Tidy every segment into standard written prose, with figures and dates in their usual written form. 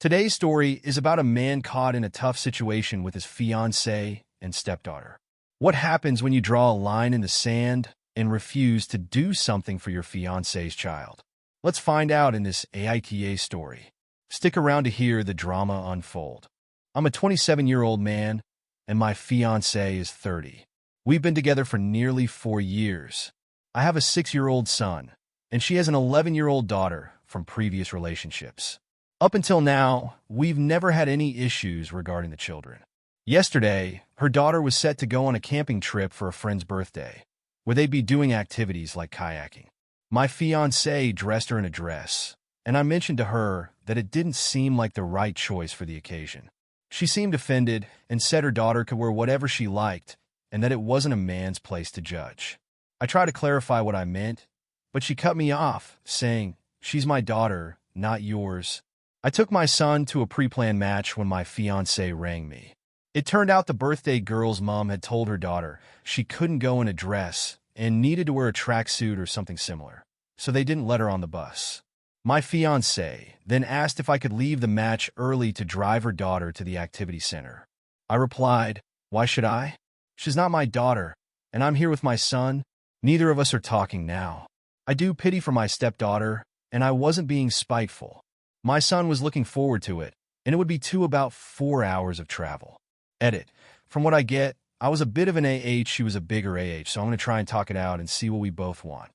Today's story is about a man caught in a tough situation with his fiance and stepdaughter. What happens when you draw a line in the sand and refuse to do something for your fiance's child? Let's find out in this AITAH story. Stick around to hear the drama unfold. I'm a 27-year-old man, and my fiancé is 30. We've been together for nearly 4 years. I have a 6-year-old son, and she has an 11-year-old daughter from previous relationships. Up until now, we've never had any issues regarding the children. Yesterday, her daughter was set to go on a camping trip for a friend's birthday, where they'd be doing activities like kayaking. My fiancé dressed her in a dress, and I mentioned to her that it didn't seem like the right choice for the occasion. She seemed offended and said her daughter could wear whatever she liked and that it wasn't a man's place to judge. I tried to clarify what I meant, but she cut me off, saying, "She's my daughter, not yours." I took my son to a pre-planned match when my fiancé rang me. It turned out the birthday girl's mom had told her daughter she couldn't go in a dress and needed to wear a tracksuit or something similar, so they didn't let her on the bus. My fiancé then asked if I could leave the match early to drive her daughter to the activity center. I replied, "Why should I? She's not my daughter, and I'm here with my son. Neither of us are talking now. I do pity for my stepdaughter, and I wasn't being spiteful. My son was looking forward to it, and it would be about 4 hours of travel." Edit. From what I get, I was a bit of an AH, she was a bigger AH, so I'm going to try and talk it out and see what we both want.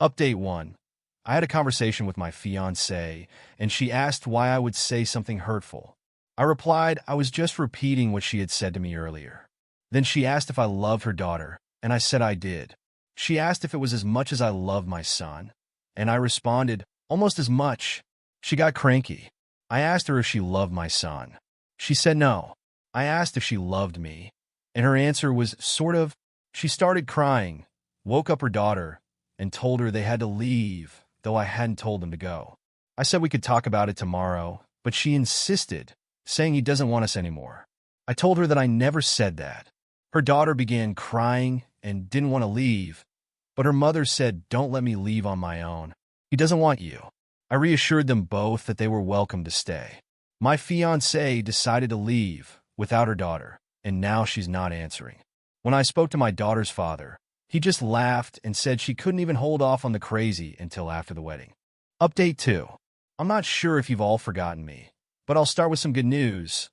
Update 1. I had a conversation with my fiancé, and she asked why I would say something hurtful. I replied I was just repeating what she had said to me earlier. Then she asked if I loved her daughter, and I said I did. She asked if it was as much as I loved my son, and I responded, almost as much. She got cranky. I asked her if she loved my son. She said no. I asked if she loved me, and her answer was sort of. She started crying, woke up her daughter, and told her they had to leave, though I hadn't told them to go. I said we could talk about it tomorrow, but she insisted, saying he doesn't want us anymore. I told her that I never said that. Her daughter began crying and didn't want to leave, but her mother said, "Don't let me leave on my own. He doesn't want you." I reassured them both that they were welcome to stay. My fiancé decided to leave without her daughter, and now she's not answering. When I spoke to my daughter's father, he just laughed and said she couldn't even hold off on the crazy until after the wedding. Update 2. I'm not sure if you've all forgotten me, but I'll start with some good news.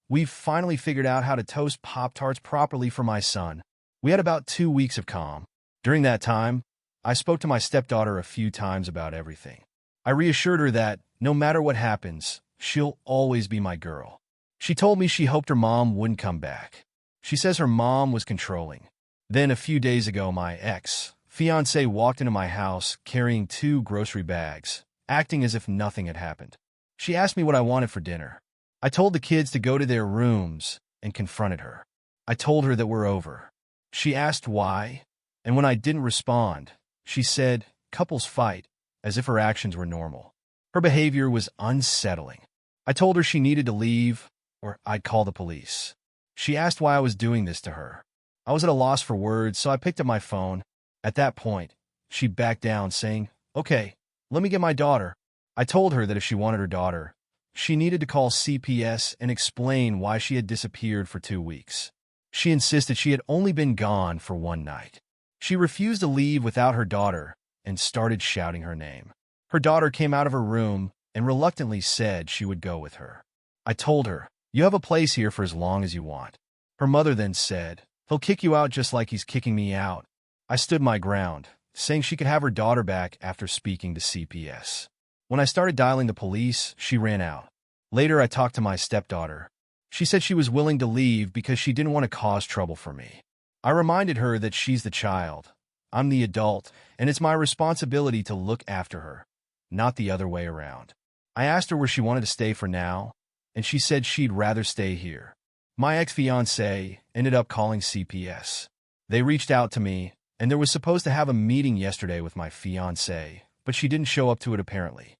We've finally figured out how to toast Pop-Tarts properly for my son. We had about 2 weeks of calm. During that time, I spoke to my stepdaughter a few times about everything. I reassured her that, no matter what happens, she'll always be my girl. She told me she hoped her mom wouldn't come back. She says her mom was controlling. Then a few days ago, my ex-fiancé walked into my house carrying 2 grocery bags, acting as if nothing had happened. She asked me what I wanted for dinner. I told the kids to go to their rooms and confronted her. I told her that we're over. She asked why, and when I didn't respond, she said, "Couples fight," as if her actions were normal. Her behavior was unsettling. I told her she needed to leave, or I'd call the police. She asked why I was doing this to her. I was at a loss for words, so I picked up my phone. At that point, she backed down, saying, "Okay, let me get my daughter." I told her that if she wanted her daughter, she needed to call CPS and explain why she had disappeared for 2 weeks. She insisted she had only been gone for 1 night. She refused to leave without her daughter and started shouting her name. Her daughter came out of her room and reluctantly said she would go with her. I told her, "You have a place here for as long as you want." Her mother then said, "He'll kick you out just like he's kicking me out." I stood my ground, saying she could have her daughter back after speaking to CPS. When I started dialing the police, she ran out. Later, I talked to my stepdaughter. She said she was willing to leave because she didn't want to cause trouble for me. I reminded her that she's the child. I'm the adult, and it's my responsibility to look after her, not the other way around. I asked her where she wanted to stay for now, and she said she'd rather stay here. My ex-fiancé ended up calling CPS. They reached out to me, and there was supposed to have a meeting yesterday with my fiancé, but she didn't show up to it apparently.